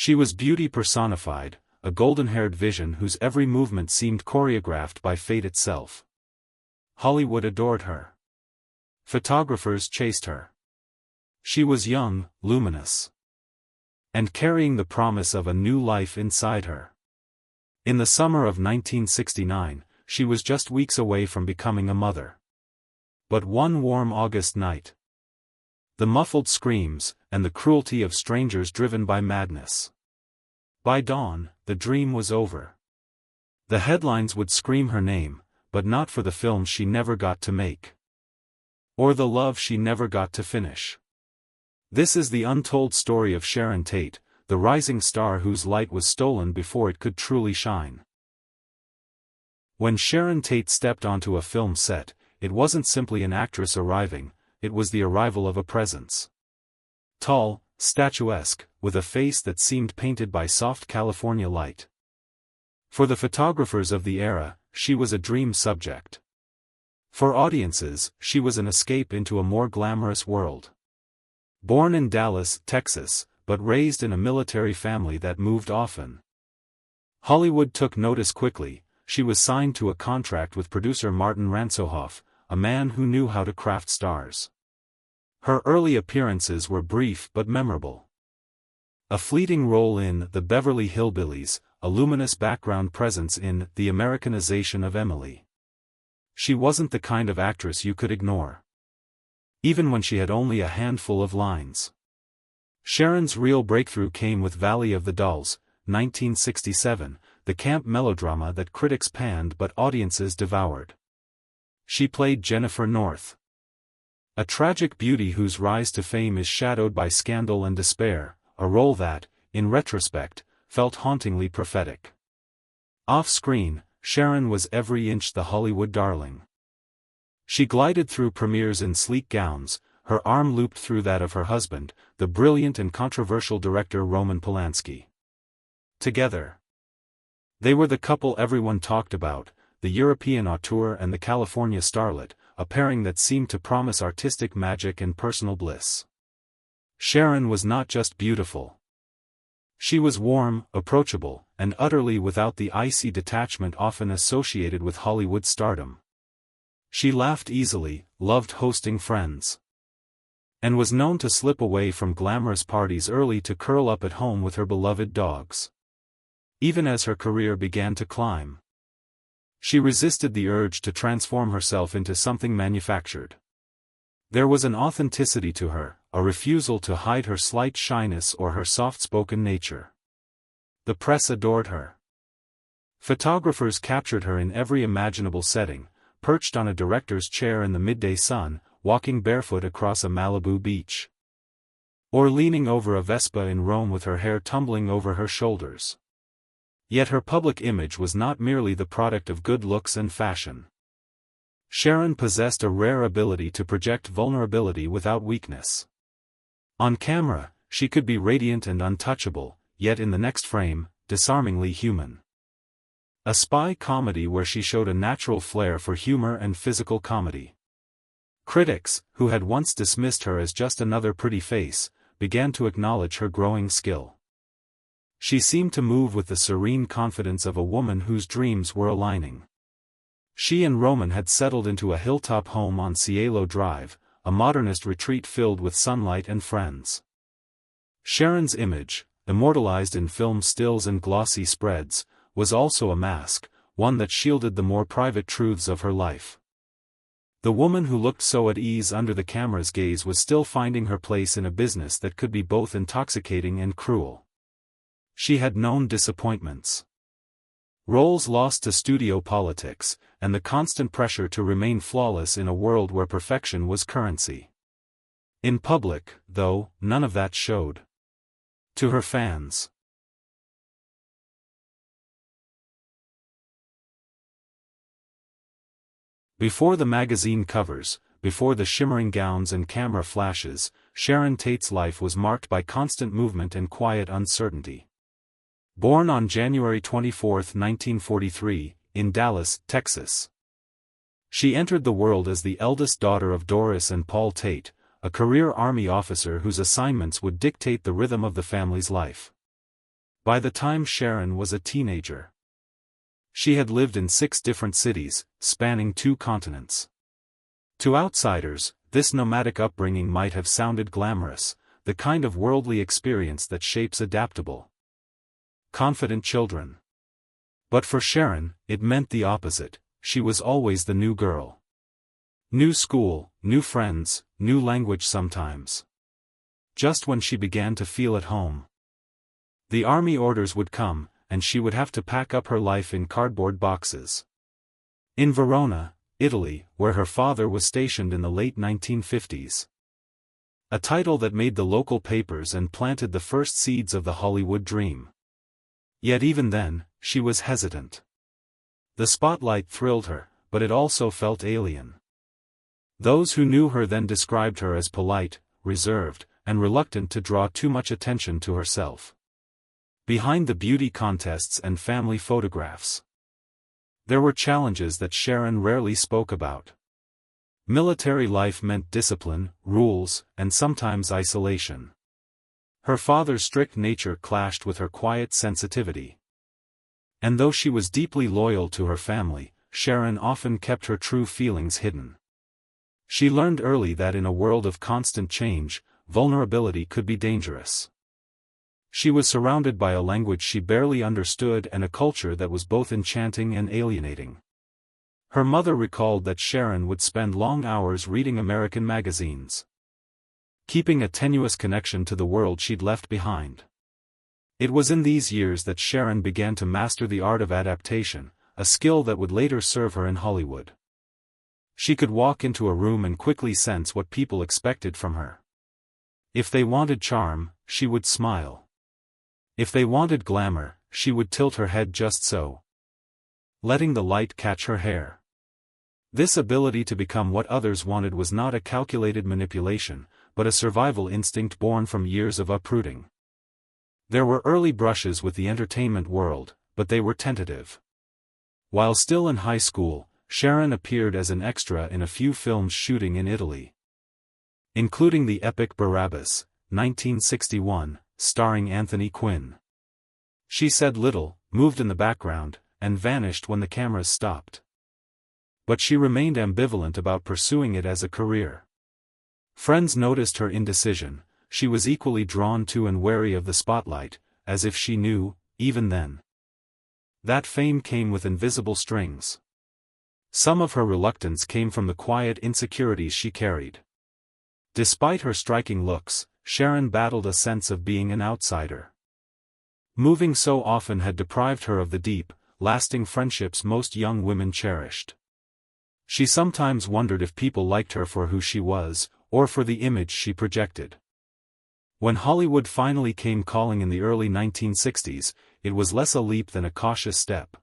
She was beauty personified, a golden-haired vision whose every movement seemed choreographed by fate itself. Hollywood adored her. Photographers chased her. She was young, luminous, and carrying the promise of a new life inside her. In the summer of 1969, she was just weeks away from becoming a mother. But one warm August night, the muffled screams, and the cruelty of strangers driven by madness. By dawn, the dream was over. The headlines would scream her name, but not for the film she never got to make, or the love she never got to finish. This is the untold story of Sharon Tate, the rising star whose light was stolen before it could truly shine. When Sharon Tate stepped onto a film set, it wasn't simply an actress arriving, it was the arrival of a presence. Tall, statuesque, with a face that seemed painted by soft California light. For the photographers of the era, she was a dream subject. For audiences, she was an escape into a more glamorous world. Born in Dallas, Texas, but raised in a military family that moved often, Hollywood took notice quickly. She was signed to a contract with producer Martin Ransohoff, a man who knew how to craft stars. Her early appearances were brief but memorable. A fleeting role in The Beverly Hillbillies, a luminous background presence in The Americanization of Emily. She wasn't the kind of actress you could ignore, even when she had only a handful of lines. Sharon's real breakthrough came with Valley of the Dolls, 1967, the camp melodrama that critics panned but audiences devoured. She played Jennifer North, a tragic beauty whose rise to fame is shadowed by scandal and despair, a role that, in retrospect, felt hauntingly prophetic. Off-screen, Sharon was every inch the Hollywood darling. She glided through premieres in sleek gowns, her arm looped through that of her husband, the brilliant and controversial director Roman Polanski. Together, they were the couple everyone talked about, the European auteur and the California starlet, a pairing that seemed to promise artistic magic and personal bliss. Sharon was not just beautiful. She was warm, approachable, and utterly without the icy detachment often associated with Hollywood stardom. She laughed easily, loved hosting friends, and was known to slip away from glamorous parties early to curl up at home with her beloved dogs. Even as her career began to climb, she resisted the urge to transform herself into something manufactured. There was an authenticity to her, a refusal to hide her slight shyness or her soft-spoken nature. The press adored her. Photographers captured her in every imaginable setting, perched on a director's chair in the midday sun, walking barefoot across a Malibu beach, or leaning over a Vespa in Rome with her hair tumbling over her shoulders. Yet her public image was not merely the product of good looks and fashion. Sharon possessed a rare ability to project vulnerability without weakness. On camera, she could be radiant and untouchable, yet in the next frame, disarmingly human. A spy comedy where she showed a natural flair for humor and physical comedy. Critics, who had once dismissed her as just another pretty face, began to acknowledge her growing skill. She seemed to move with the serene confidence of a woman whose dreams were aligning. She and Roman had settled into a hilltop home on Cielo Drive, a modernist retreat filled with sunlight and friends. Sharon's image, immortalized in film stills and glossy spreads, was also a mask, one that shielded the more private truths of her life. The woman who looked so at ease under the camera's gaze was still finding her place in a business that could be both intoxicating and cruel. She had known disappointments, roles lost to studio politics, and the constant pressure to remain flawless in a world where perfection was currency. In public, though, none of that showed. To her fans, before the magazine covers, before the shimmering gowns and camera flashes, Sharon Tate's life was marked by constant movement and quiet uncertainty. Born on January 24, 1943, in Dallas, Texas, she entered the world as the eldest daughter of Doris and Paul Tate, a career Army officer whose assignments would dictate the rhythm of the family's life. By the time Sharon was a teenager, she had lived in 6 different cities, spanning 2 continents. To outsiders, this nomadic upbringing might have sounded glamorous, the kind of worldly experience that shapes adaptable, confident children. But for Sharon, it meant the opposite. She was always the new girl. New school, new friends, new language sometimes. Just when she began to feel at home, the army orders would come, and she would have to pack up her life in cardboard boxes. In Verona, Italy, where her father was stationed in the late 1950s. A title that made the local papers and planted the first seeds of the Hollywood dream. Yet even then, she was hesitant. The spotlight thrilled her, but it also felt alien. Those who knew her then described her as polite, reserved, and reluctant to draw too much attention to herself. Behind the beauty contests and family photographs, there were challenges that Sharon rarely spoke about. Military life meant discipline, rules, and sometimes isolation. Her father's strict nature clashed with her quiet sensitivity. And though she was deeply loyal to her family, Sharon often kept her true feelings hidden. She learned early that in a world of constant change, vulnerability could be dangerous. She was surrounded by a language she barely understood and a culture that was both enchanting and alienating. Her mother recalled that Sharon would spend long hours reading American magazines, keeping a tenuous connection to the world she'd left behind. It was in these years that Sharon began to master the art of adaptation, a skill that would later serve her in Hollywood. She could walk into a room and quickly sense what people expected from her. If they wanted charm, she would smile. If they wanted glamour, she would tilt her head just so, letting the light catch her hair. This ability to become what others wanted was not a calculated manipulation, but a survival instinct born from years of uprooting. There were early brushes with the entertainment world, but they were tentative. While still in high school, Sharon appeared as an extra in a few films shooting in Italy, including the epic Barabbas, 1961, starring Anthony Quinn. She said little, moved in the background, and vanished when the cameras stopped. But she remained ambivalent about pursuing it as a career. Friends noticed her indecision. She was equally drawn to and wary of the spotlight, as if she knew, even then, that fame came with invisible strings. Some of her reluctance came from the quiet insecurities she carried. Despite her striking looks, Sharon battled a sense of being an outsider. Moving so often had deprived her of the deep, lasting friendships most young women cherished. She sometimes wondered if people liked her for who she was, or for the image she projected. When Hollywood finally came calling in the early 1960s, it was less a leap than a cautious step.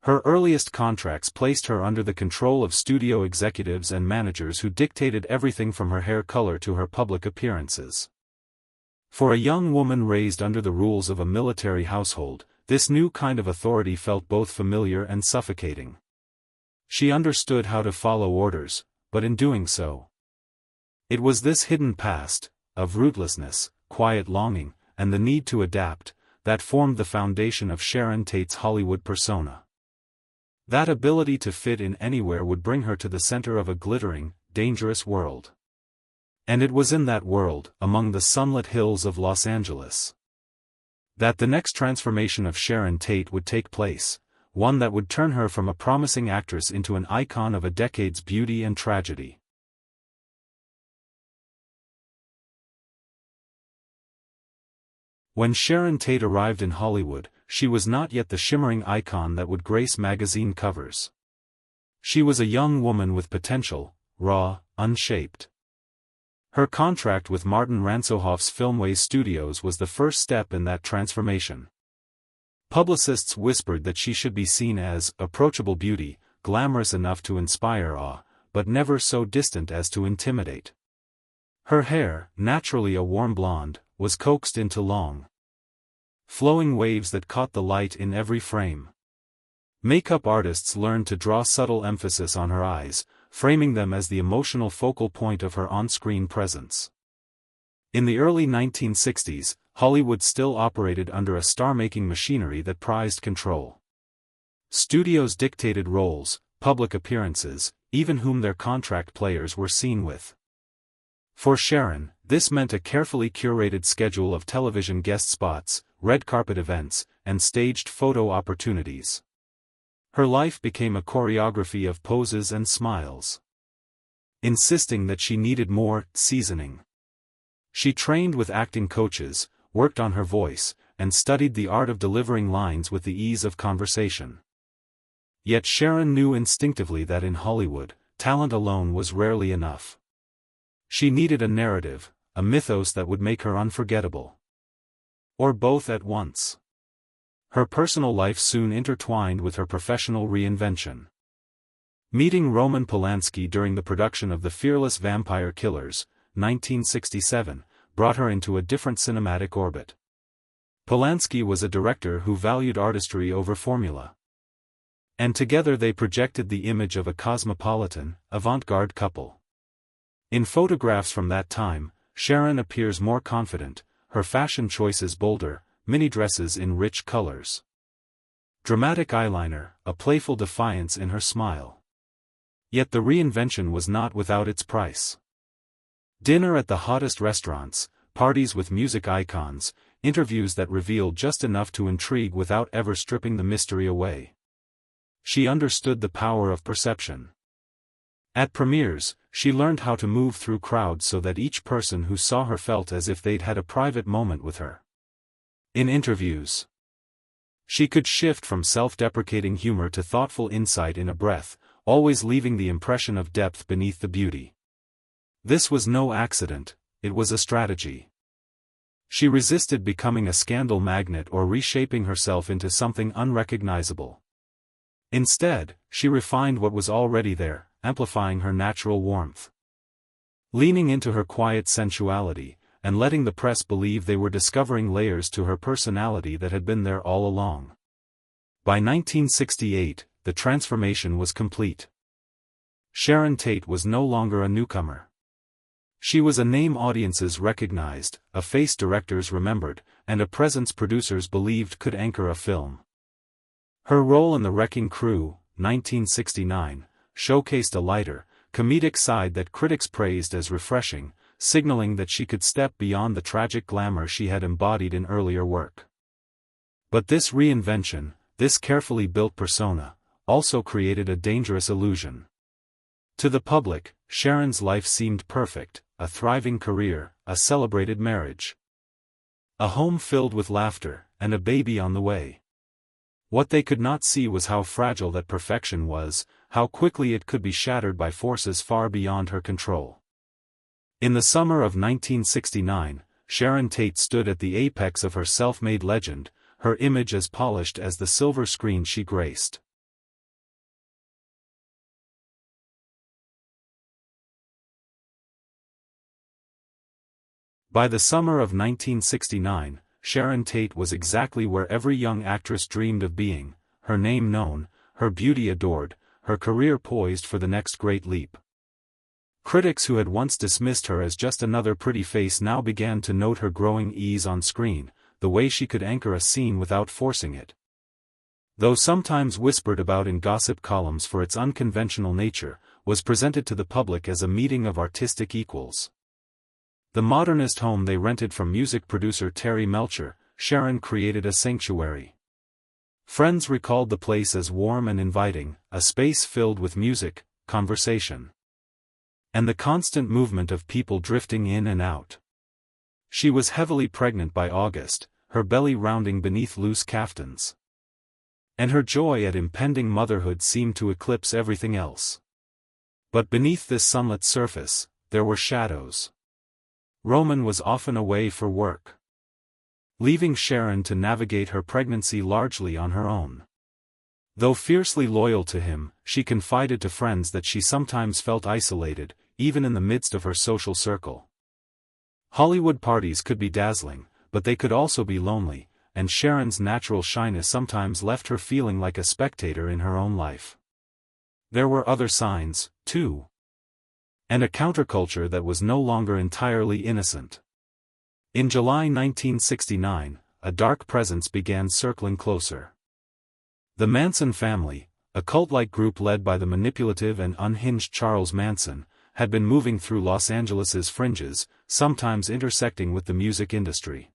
Her earliest contracts placed her under the control of studio executives and managers who dictated everything from her hair color to her public appearances. For a young woman raised under the rules of a military household, this new kind of authority felt both familiar and suffocating. She understood how to follow orders, but in doing so, it was this hidden past, of rootlessness, quiet longing, and the need to adapt, that formed the foundation of Sharon Tate's Hollywood persona. That ability to fit in anywhere would bring her to the center of a glittering, dangerous world. And it was in that world, among the sunlit hills of Los Angeles, that the next transformation of Sharon Tate would take place, one that would turn her from a promising actress into an icon of a decade's beauty and tragedy. When Sharon Tate arrived in Hollywood, she was not yet the shimmering icon that would grace magazine covers. She was a young woman with potential, raw, unshaped. Her contract with Martin Ransohoff's Filmways Studios was the first step in that transformation. Publicists whispered that she should be seen as approachable beauty, glamorous enough to inspire awe, but never so distant as to intimidate. Her hair, naturally a warm blonde, was coaxed into long, flowing waves that caught the light in every frame. Makeup artists learned to draw subtle emphasis on her eyes, framing them as the emotional focal point of her on-screen presence. In the early 1960s, Hollywood still operated under a star-making machinery that prized control. Studios dictated roles, public appearances, even whom their contract players were seen with. For Sharon, this meant a carefully curated schedule of television guest spots, red carpet events, and staged photo opportunities. Her life became a choreography of poses and smiles. Insisting that she needed more seasoning. She trained with acting coaches, worked on her voice, and studied the art of delivering lines with the ease of conversation. Yet Sharon knew instinctively that in Hollywood, talent alone was rarely enough. She needed a narrative, a mythos that would make her unforgettable. Or both at once. Her personal life soon intertwined with her professional reinvention. Meeting Roman Polanski during the production of The Fearless Vampire Killers, 1967, brought her into a different cinematic orbit. Polanski was a director who valued artistry over formula. And together they projected the image of a cosmopolitan, avant-garde couple. In photographs from that time, Sharon appears more confident, her fashion choices bolder, mini dresses in rich colors. Dramatic eyeliner, a playful defiance in her smile. Yet the reinvention was not without its price. Dinner at the hottest restaurants, parties with music icons, interviews that revealed just enough to intrigue without ever stripping the mystery away. She understood the power of perception. At premieres, she learned how to move through crowds so that each person who saw her felt as if they'd had a private moment with her. In interviews, she could shift from self-deprecating humor to thoughtful insight in a breath, always leaving the impression of depth beneath the beauty. This was no accident, it was a strategy. She resisted becoming a scandal magnet or reshaping herself into something unrecognizable. Instead, she refined what was already there, amplifying her natural warmth. Leaning into her quiet sensuality, and letting the press believe they were discovering layers to her personality that had been there all along. By 1968, the transformation was complete. Sharon Tate was no longer a newcomer. She was a name audiences recognized, a face directors remembered, and a presence producers believed could anchor a film. Her role in The Wrecking Crew, 1969, showcased a lighter, comedic side that critics praised as refreshing, signaling that she could step beyond the tragic glamour she had embodied in earlier work. But this reinvention, this carefully built persona, also created a dangerous illusion. To the public, Sharon's life seemed perfect, a thriving career, a celebrated marriage. A home filled with laughter, and a baby on the way. What they could not see was how fragile that perfection was, how quickly it could be shattered by forces far beyond her control. In the summer of 1969, Sharon Tate stood at the apex of her self-made legend, her image as polished as the silver screen she graced. By the summer of 1969, Sharon Tate was exactly where every young actress dreamed of being, her name known, her beauty adored, her career poised for the next great leap. Critics who had once dismissed her as just another pretty face now began to note her growing ease on screen, the way she could anchor a scene without forcing it. Though sometimes whispered about in gossip columns for its unconventional nature, was presented to the public as a meeting of artistic equals. The modernist home they rented from music producer Terry Melcher, Sharon created a sanctuary. Friends recalled the place as warm and inviting, a space filled with music, conversation, and the constant movement of people drifting in and out. She was heavily pregnant by August, her belly rounding beneath loose caftans. And her joy at impending motherhood seemed to eclipse everything else. But beneath this sunlit surface, there were shadows. Roman was often away for work, leaving Sharon to navigate her pregnancy largely on her own. Though fiercely loyal to him, she confided to friends that she sometimes felt isolated, even in the midst of her social circle. Hollywood parties could be dazzling, but they could also be lonely, and Sharon's natural shyness sometimes left her feeling like a spectator in her own life. There were other signs, too. And a counterculture that was no longer entirely innocent. In July 1969, a dark presence began circling closer. The Manson family, a cult-like group led by the manipulative and unhinged Charles Manson, had been moving through Los Angeles's fringes, sometimes intersecting with the music industry.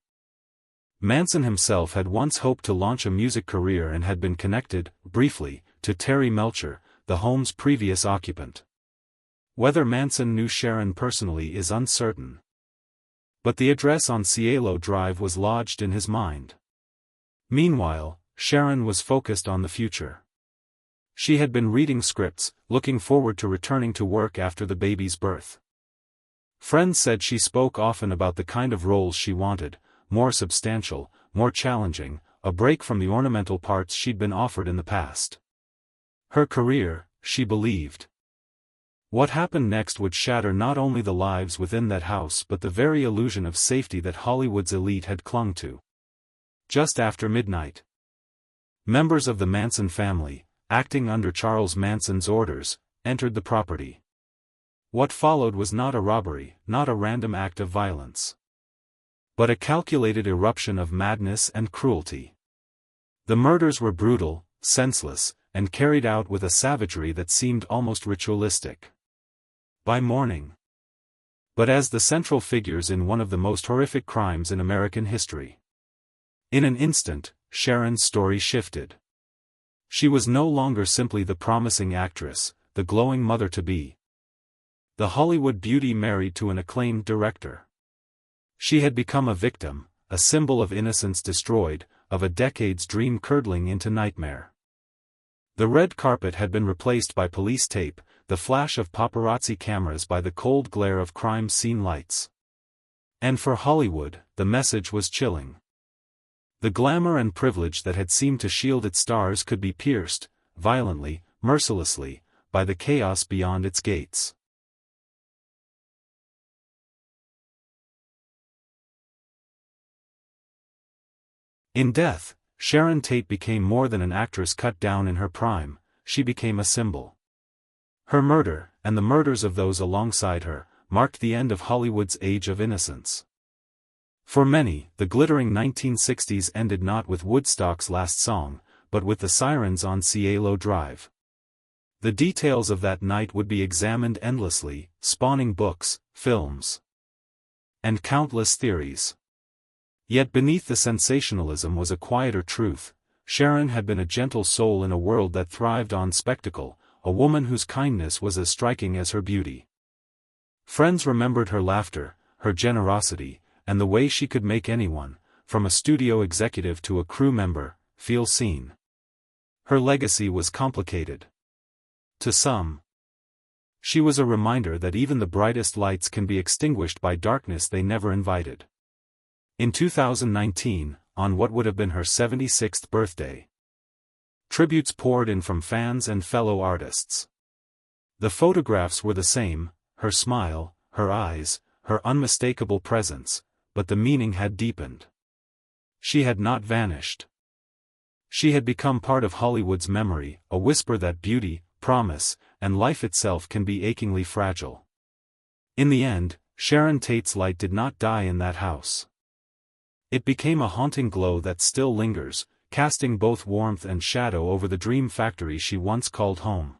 Manson himself had once hoped to launch a music career and had been connected, briefly, to Terry Melcher, the home's previous occupant. Whether Manson knew Sharon personally is uncertain. But the address on Cielo Drive was lodged in his mind. Meanwhile, Sharon was focused on the future. She had been reading scripts, looking forward to returning to work after the baby's birth. Friends said she spoke often about the kind of roles she wanted, more substantial, more challenging, a break from the ornamental parts she'd been offered in the past. Her career, she believed. What happened next would shatter not only the lives within that house but the very illusion of safety that Hollywood's elite had clung to. Just after midnight, members of the Manson family, acting under Charles Manson's orders, entered the property. What followed was not a robbery, not a random act of violence, but a calculated eruption of madness and cruelty. The murders were brutal, senseless, and carried out with a savagery that seemed almost ritualistic. By morning, but as the central figures in one of the most horrific crimes in American history. In an instant, Sharon's story shifted. She was no longer simply the promising actress, the glowing mother-to-be, the Hollywood beauty married to an acclaimed director. She had become a victim, a symbol of innocence destroyed, of a decade's dream curdling into nightmare. The red carpet had been replaced by police tape, the flash of paparazzi cameras by the cold glare of crime scene lights. And for Hollywood, the message was chilling. The glamour and privilege that had seemed to shield its stars could be pierced, violently, mercilessly, by the chaos beyond its gates. In death, Sharon Tate became more than an actress cut down in her prime, she became a symbol. Her murder, and the murders of those alongside her, marked the end of Hollywood's age of innocence. For many, the glittering 1960s ended not with Woodstock's last song, but with the sirens on Cielo Drive. The details of that night would be examined endlessly, spawning books, films, and countless theories. Yet beneath the sensationalism was a quieter truth. Sharon had been a gentle soul in a world that thrived on spectacle, a woman whose kindness was as striking as her beauty. Friends remembered her laughter, her generosity, and the way she could make anyone, from a studio executive to a crew member, feel seen. Her legacy was complicated. To some, she was a reminder that even the brightest lights can be extinguished by darkness they never invited. In 2019, on what would have been her 76th birthday, tributes poured in from fans and fellow artists. The photographs were the same, her smile, her eyes, her unmistakable presence, but the meaning had deepened. She had not vanished. She had become part of Hollywood's memory, a whisper that beauty, promise, and life itself can be achingly fragile. In the end, Sharon Tate's light did not die in that house. It became a haunting glow that still lingers, casting both warmth and shadow over the dream factory she once called home.